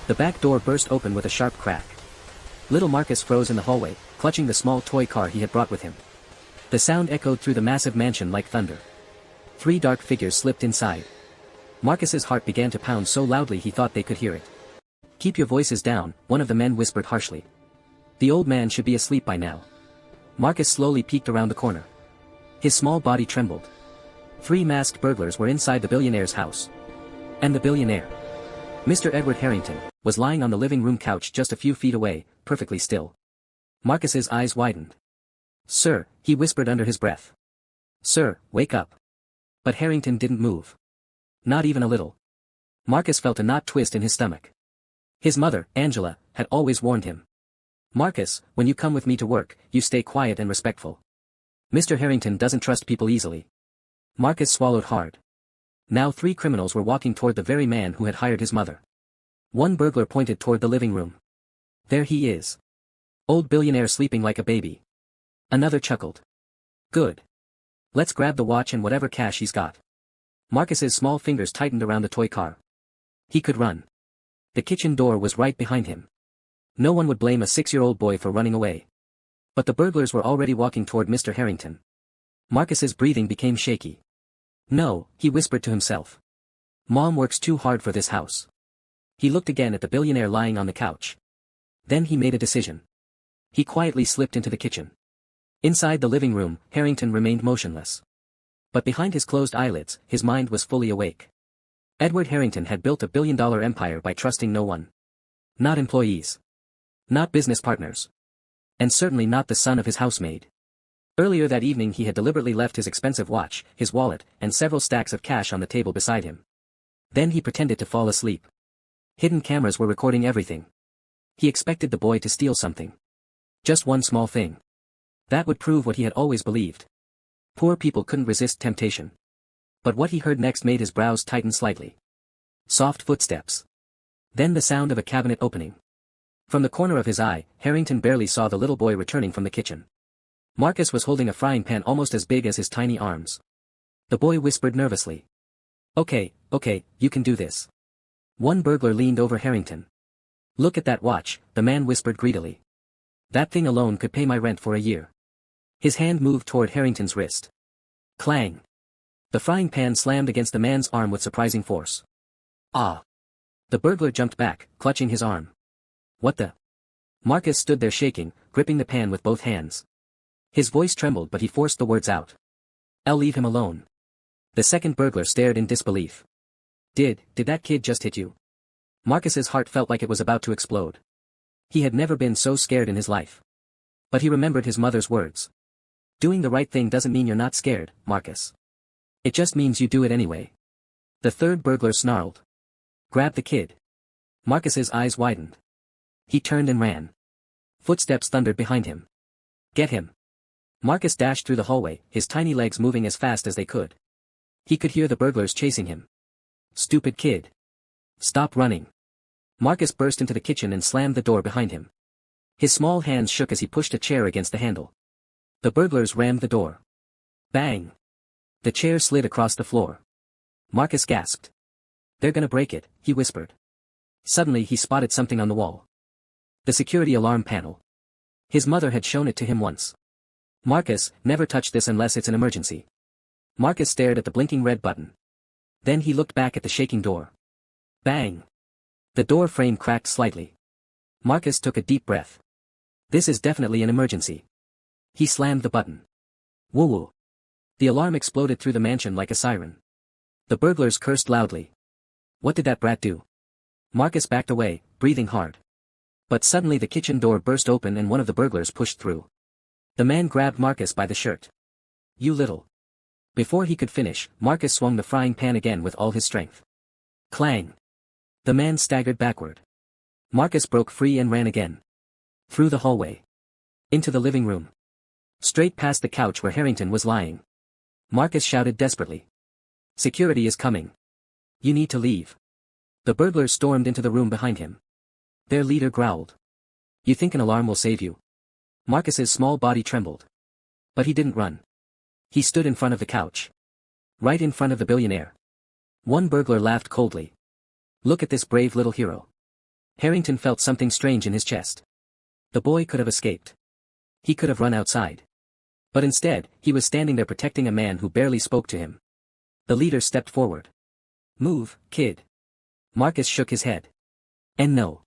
The back door burst open with a sharp crack. Little Marcus froze in the hallway, clutching the small toy car he had brought with him. The sound echoed through the massive mansion like thunder. 3 dark figures slipped inside. Marcus's heart began to pound so loudly he thought they could hear it. "Keep your voices down," one of the men whispered harshly. "The old man should be asleep by now." Marcus slowly peeked around the corner. His small body trembled. 3 masked burglars were inside the billionaire's house. And the billionaire, Mr. Edward Harrington, was lying on the living room couch just a few feet away, perfectly still. Marcus's eyes widened. "Sir," he whispered under his breath. "Sir, wake up." But Harrington didn't move. Not even a little. Marcus felt a knot twist in his stomach. His mother, Angela, had always warned him. "Marcus, when you come with me to work, you stay quiet and respectful. Mr. Harrington doesn't trust people easily." Marcus swallowed hard. Now 3 criminals were walking toward the very man who had hired his mother. One burglar pointed toward the living room. "There he is. Old billionaire sleeping like a baby." Another chuckled. "Good. Let's grab the watch and whatever cash he's got." Marcus's small fingers tightened around the toy car. He could run. The kitchen door was right behind him. No one would blame a 6-year-old boy for running away. But the burglars were already walking toward Mr. Harrington. Marcus's breathing became shaky. "No," he whispered to himself. "Mom works too hard for this house." He looked again at the billionaire lying on the couch. Then he made a decision. He quietly slipped into the kitchen. Inside the living room, Harrington remained motionless. But behind his closed eyelids, his mind was fully awake. Edward Harrington had built a billion-dollar empire by trusting no one. Not employees. Not business partners. And certainly not the son of his housemaid. Earlier that evening he had deliberately left his expensive watch, his wallet, and several stacks of cash on the table beside him. Then he pretended to fall asleep. Hidden cameras were recording everything. He expected the boy to steal something. Just one small thing. That would prove what he had always believed. Poor people couldn't resist temptation. But what he heard next made his brows tighten slightly. Soft footsteps. Then the sound of a cabinet opening. From the corner of his eye, Harrington barely saw the little boy returning from the kitchen. Marcus was holding a frying pan almost as big as his tiny arms. The boy whispered nervously. Okay, you can do this." One burglar leaned over Harrington. "Look at that watch," the man whispered greedily. "That thing alone could pay my rent for a year." His hand moved toward Harrington's wrist. Clang. The frying pan slammed against the man's arm with surprising force. "Ah!" The burglar jumped back, clutching his arm. "What the?" Marcus stood there shaking, gripping the pan with both hands. His voice trembled but he forced the words out. "I'll leave him alone." The second burglar stared in disbelief. Did that kid just hit you?" Marcus's heart felt like it was about to explode. He had never been so scared in his life. But he remembered his mother's words. "Doing the right thing doesn't mean you're not scared, Marcus. It just means you do it anyway." The third burglar snarled. "Grab the kid." Marcus's eyes widened. He turned and ran. Footsteps thundered behind him. "Get him." Marcus dashed through the hallway, his tiny legs moving as fast as they could. He could hear the burglars chasing him. "Stupid kid. Stop running." Marcus burst into the kitchen and slammed the door behind him. His small hands shook as he pushed a chair against the handle. The burglars rammed the door. Bang! The chair slid across the floor. Marcus gasped. "They're gonna break it," he whispered. Suddenly he spotted something on the wall. The security alarm panel. His mother had shown it to him once. "Marcus, never touch this unless it's an emergency." Marcus stared at the blinking red button. Then he looked back at the shaking door. Bang! The door frame cracked slightly. Marcus took a deep breath. This is definitely an emergency. He slammed the button. Woo-woo. The alarm exploded through the mansion like a siren. The burglars cursed loudly. What did that brat do? Marcus backed away, breathing hard. But suddenly the kitchen door burst open and one of the burglars pushed through. The man grabbed Marcus by the shirt. "You little..." Before he could finish, Marcus swung the frying pan again with all his strength. Clang! The man staggered backward. Marcus broke free and ran again. Through the hallway. Into the living room. Straight past the couch where Harrington was lying. Marcus shouted desperately. "Security is coming. You need to leave." The burglars stormed into the room behind him. Their leader growled. "You think an alarm will save you?" Marcus's small body trembled. But he didn't run. He stood in front of the couch. Right in front of the billionaire. One burglar laughed coldly. "Look at this brave little hero. Harrington felt something strange in his chest. The boy could have escaped. He could have run outside. But instead, he was standing there protecting a man who barely spoke to him. The leader stepped forward. "Move, kid." Marcus shook his head. "And no."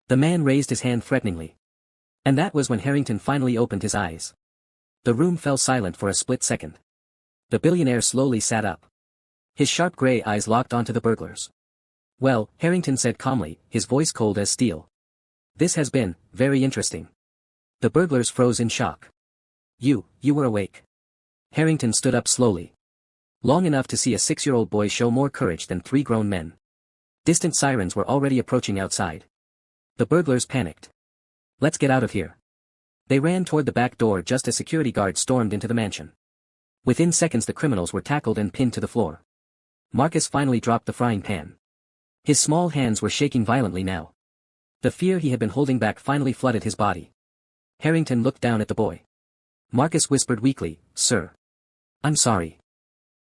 The man raised his hand threateningly. And that was when Harrington finally opened his eyes. The room fell silent for a split second. The billionaire slowly sat up. His sharp gray eyes locked onto the burglars. "Well," Harrington said calmly, his voice cold as steel. "This has been very interesting." The burglars froze in shock. You were awake." Harrington stood up slowly. Long enough to see a 6-year-old boy show more courage than 3 grown men. Distant sirens were already approaching outside. The burglars panicked. "Let's get out of here." They ran toward the back door just as security guards stormed into the mansion. Within seconds the criminals were tackled and pinned to the floor. Marcus finally dropped the frying pan. His small hands were shaking violently now. The fear he had been holding back finally flooded his body. Harrington looked down at the boy. Marcus whispered weakly, "Sir. I'm sorry.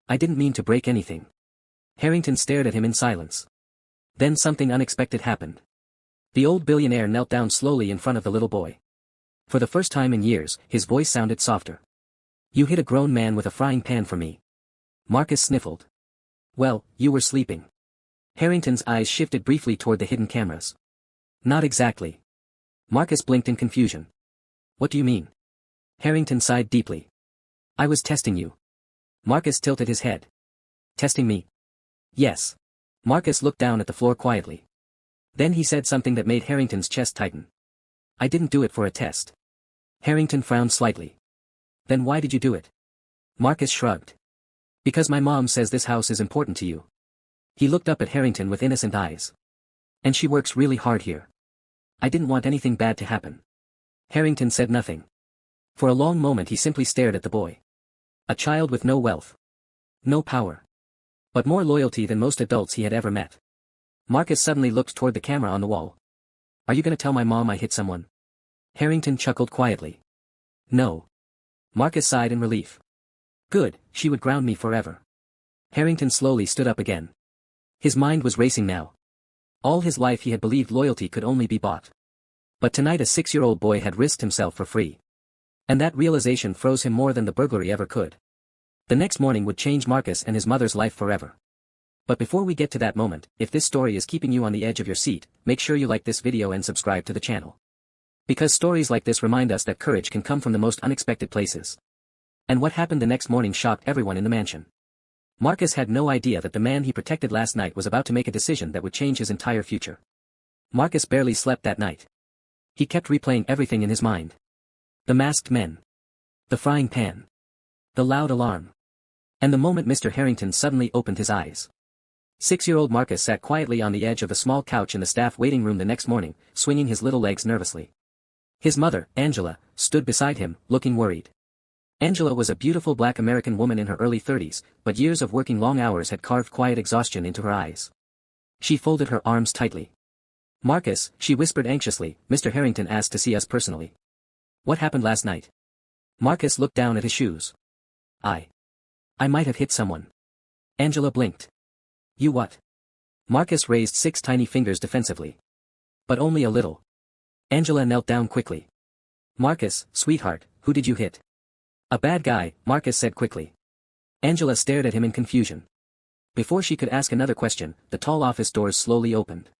I didn't mean to break anything." Harrington stared at him in silence. Then something unexpected happened. The old billionaire knelt down slowly in front of the little boy. For the first time in years, his voice sounded softer. "You hit a grown man with a frying pan for me." Marcus sniffled. "Well, you were sleeping." Harrington's eyes shifted briefly toward the hidden cameras. "Not exactly." Marcus blinked in confusion. "What do you mean?" Harrington sighed deeply. "I was testing you." Marcus tilted his head. "Testing me?" "Yes." Marcus looked down at the floor quietly. Then he said something that made Harrington's chest tighten. "I didn't do it for a test." Harrington frowned slightly. "Then why did you do it?" Marcus shrugged. "Because my mom says this house is important to you." He looked up at Harrington with innocent eyes. "And she works really hard here. I didn't want anything bad to happen." Harrington said nothing. For a long moment he simply stared at the boy. A child with no wealth. No power. But more loyalty than most adults he had ever met. Marcus suddenly looked toward the camera on the wall. "Are you going to tell my mom I hit someone?" Harrington chuckled quietly. "No." Marcus sighed in relief. "Good, she would ground me forever." Harrington slowly stood up again. His mind was racing now. All his life he had believed loyalty could only be bought. But tonight a 6-year-old boy had risked himself for free. And that realization froze him more than the burglary ever could. The next morning would change Marcus and his mother's life forever. But before we get to that moment, if this story is keeping you on the edge of your seat, make sure you like this video and subscribe to the channel. Because stories like this remind us that courage can come from the most unexpected places. And what happened the next morning shocked everyone in the mansion. Marcus had no idea that the man he protected last night was about to make a decision that would change his entire future. Marcus barely slept that night. He kept replaying everything in his mind. The masked men. The frying pan. The loud alarm. And the moment Mr. Harrington suddenly opened his eyes. 6-year-old Marcus sat quietly on the edge of a small couch in the staff waiting room the next morning, swinging his little legs nervously. His mother, Angela, stood beside him, looking worried. Angela was a beautiful black American woman in her early 30s, but years of working long hours had carved quiet exhaustion into her eyes. She folded her arms tightly. "Marcus," she whispered anxiously, "Mr. Harrington asked to see us personally." "What happened last night?" Marcus looked down at his shoes. I might have hit someone." Angela blinked. "You what?" Marcus raised 6 tiny fingers defensively. "But only a little." Angela knelt down quickly. "Marcus, sweetheart, who did you hit?" "A bad guy," Marcus said quickly. Angela stared at him in confusion. Before she could ask another question, the tall office doors slowly opened.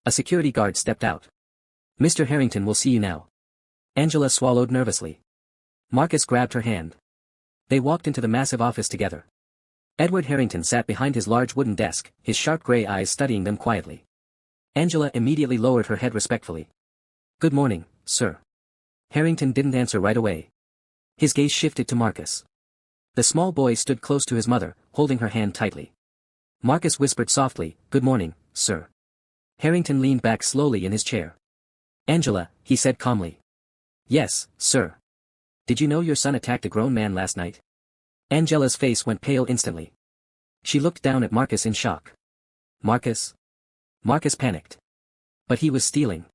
A security guard stepped out. "Mr. Harrington will see you now." Angela swallowed nervously. Marcus grabbed her hand. They walked into the massive office together. Edward Harrington sat behind his large wooden desk, his sharp gray eyes studying them quietly. Angela immediately lowered her head respectfully. "Good morning, sir." Harrington didn't answer right away. His gaze shifted to Marcus. The small boy stood close to his mother, holding her hand tightly. Marcus whispered softly, "Good morning, sir." Harrington leaned back slowly in his chair. "Angela," he said calmly. "Yes, sir." "Did you know your son attacked a grown man last night?" Angela's face went pale instantly. She looked down at Marcus in shock. "Marcus?" Marcus panicked. "But he was stealing."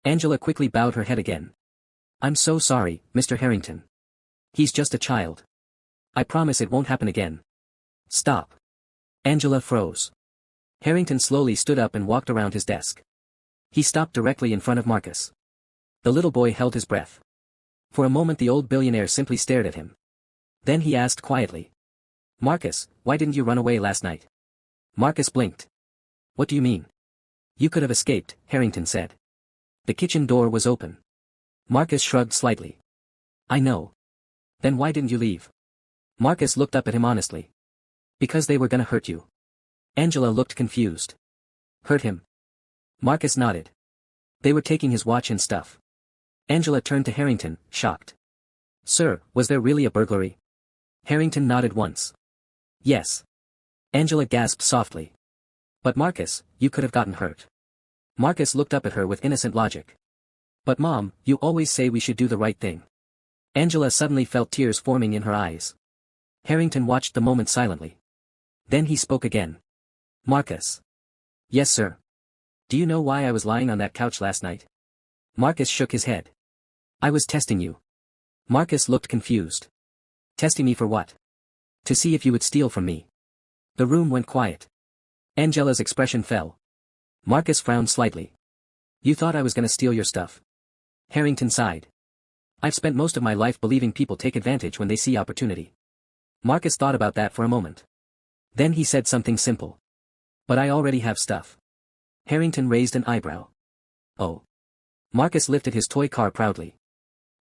Angela quickly bowed her head again. "I'm so sorry, Mr. Harrington. He's just a child. I promise it won't happen again." "Stop." Angela froze. Harrington slowly stood up and walked around his desk. He stopped directly in front of Marcus. The little boy held his breath. For a moment the old billionaire simply stared at him. Then he asked quietly. Marcus, why didn't you run away last night? Marcus blinked. What do you mean? You could have escaped, Harrington said. The kitchen door was open. Marcus shrugged slightly. I know. Then why didn't you leave? Marcus looked up at him honestly. Because they were gonna hurt you. Angela looked confused. Hurt him? Marcus nodded. They were taking his watch and stuff. Angela turned to Harrington, shocked. Sir, was there really a burglary? Harrington nodded once. Yes. Angela gasped softly. But Marcus, you could have gotten hurt. Marcus looked up at her with innocent logic. But Mom, you always say we should do the right thing. Angela suddenly felt tears forming in her eyes. Harrington watched the moment silently. Then he spoke again. Marcus. Yes, sir. Do you know why I was lying on that couch last night? Marcus shook his head. I was testing you. Marcus looked confused. Testing me for what? To see if you would steal from me. The room went quiet. Angela's expression fell. Marcus frowned slightly. You thought I was gonna steal your stuff. Harrington sighed. I've spent most of my life believing people take advantage when they see opportunity. Marcus thought about that for a moment. Then he said something simple. But I already have stuff. Harrington raised an eyebrow. Oh. Marcus lifted his toy car proudly.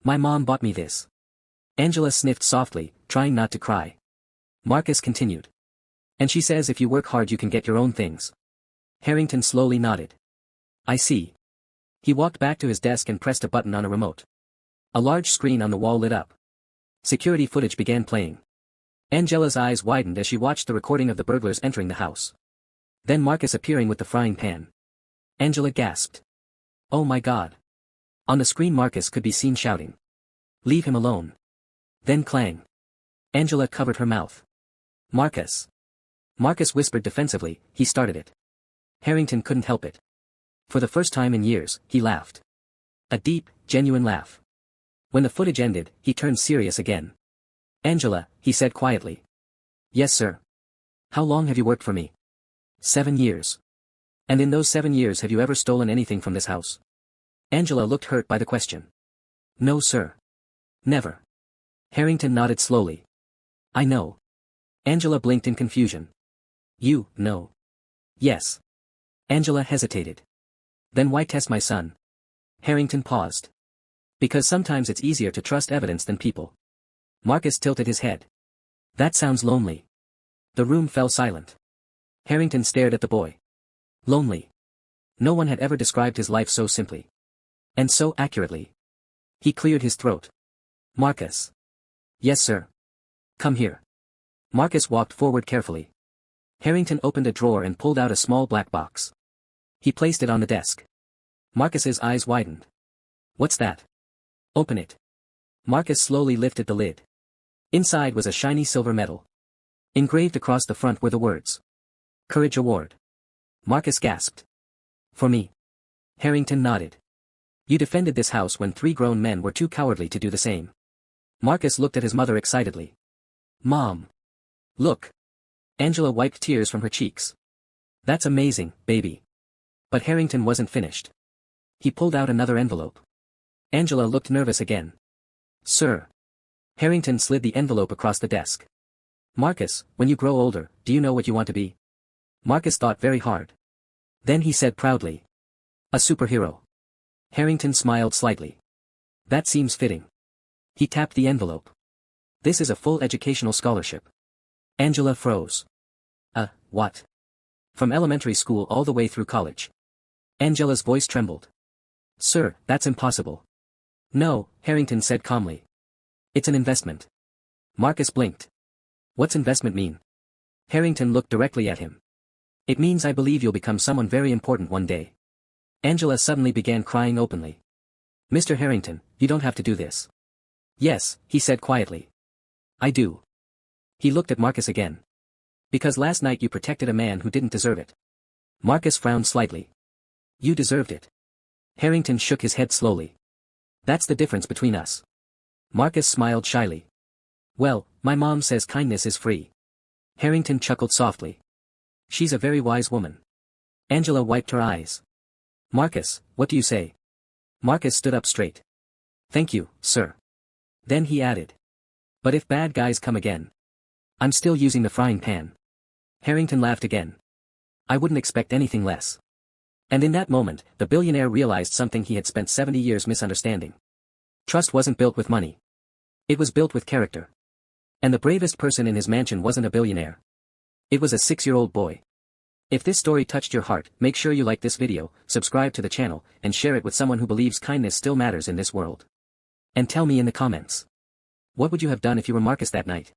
My mom bought me this. Angela sniffed softly, trying not to cry. Marcus continued. And she says if you work hard you can get your own things. Harrington slowly nodded. I see. He walked back to his desk and pressed a button on a remote. A large screen on the wall lit up. Security footage began playing. Angela's eyes widened as she watched the recording of the burglars entering the house. Then Marcus appearing with the frying pan. Angela gasped. Oh my God. On the screen Marcus could be seen shouting. Leave him alone. Then clang. Angela covered her mouth. Marcus. Marcus whispered defensively, he started it. Harrington couldn't help it. For the first time in years, he laughed. A deep, genuine laugh. When the footage ended, he turned serious again. Angela, he said quietly. Yes, sir. How long have you worked for me? 7 years. And in those 7 years have you ever stolen anything from this house? Angela looked hurt by the question. No, sir. Never. Harrington nodded slowly. I know. Angela blinked in confusion. You know. Yes. Angela hesitated. Then why test my son? Harrington paused. Because sometimes it's easier to trust evidence than people. Marcus tilted his head. That sounds lonely. The room fell silent. Harrington stared at the boy. Lonely. No one had ever described his life so simply. And so accurately. He cleared his throat. Marcus. Yes, sir. Come here. Marcus walked forward carefully. Harrington opened a drawer and pulled out a small black box. He placed it on the desk. Marcus's eyes widened. What's that? Open it. Marcus slowly lifted the lid. Inside was a shiny silver medal. Engraved across the front were the words. Courage Award. Marcus gasped. For me. Harrington nodded. You defended this house when 3 grown men were too cowardly to do the same. Marcus looked at his mother excitedly. Mom. Look. Angela wiped tears from her cheeks. That's amazing, baby. But Harrington wasn't finished. He pulled out another envelope. Angela looked nervous again. Sir. Harrington slid the envelope across the desk. Marcus, when you grow older, do you know what you want to be? Marcus thought very hard. Then he said proudly. A superhero. Harrington smiled slightly. That seems fitting. He tapped the envelope. This is a full educational scholarship. Angela froze. What? From elementary school all the way through college. Angela's voice trembled. Sir, that's impossible. No, Harrington said calmly. It's an investment. Marcus blinked. What's investment mean? Harrington looked directly at him. It means I believe you'll become someone very important one day. Angela suddenly began crying openly. Mr. Harrington, you don't have to do this. Yes, he said quietly. I do. He looked at Marcus again. Because last night you protected a man who didn't deserve it. Marcus frowned slightly. You deserved it. Harrington shook his head slowly. That's the difference between us. Marcus smiled shyly. Well, my mom says kindness is free. Harrington chuckled softly. She's a very wise woman. Angela wiped her eyes. Marcus, what do you say? Marcus stood up straight. Thank you, sir. Then he added. But if bad guys come again? I'm still using the frying pan. Harrington laughed again. I wouldn't expect anything less. And in that moment, the billionaire realized something he had spent 70 years misunderstanding. Trust wasn't built with money. It was built with character. And the bravest person in his mansion wasn't a billionaire. It was a 6-year-old boy. If this story touched your heart, make sure you like this video, subscribe to the channel, and share it with someone who believes kindness still matters in this world. And tell me in the comments. What would you have done if you were Marcus that night?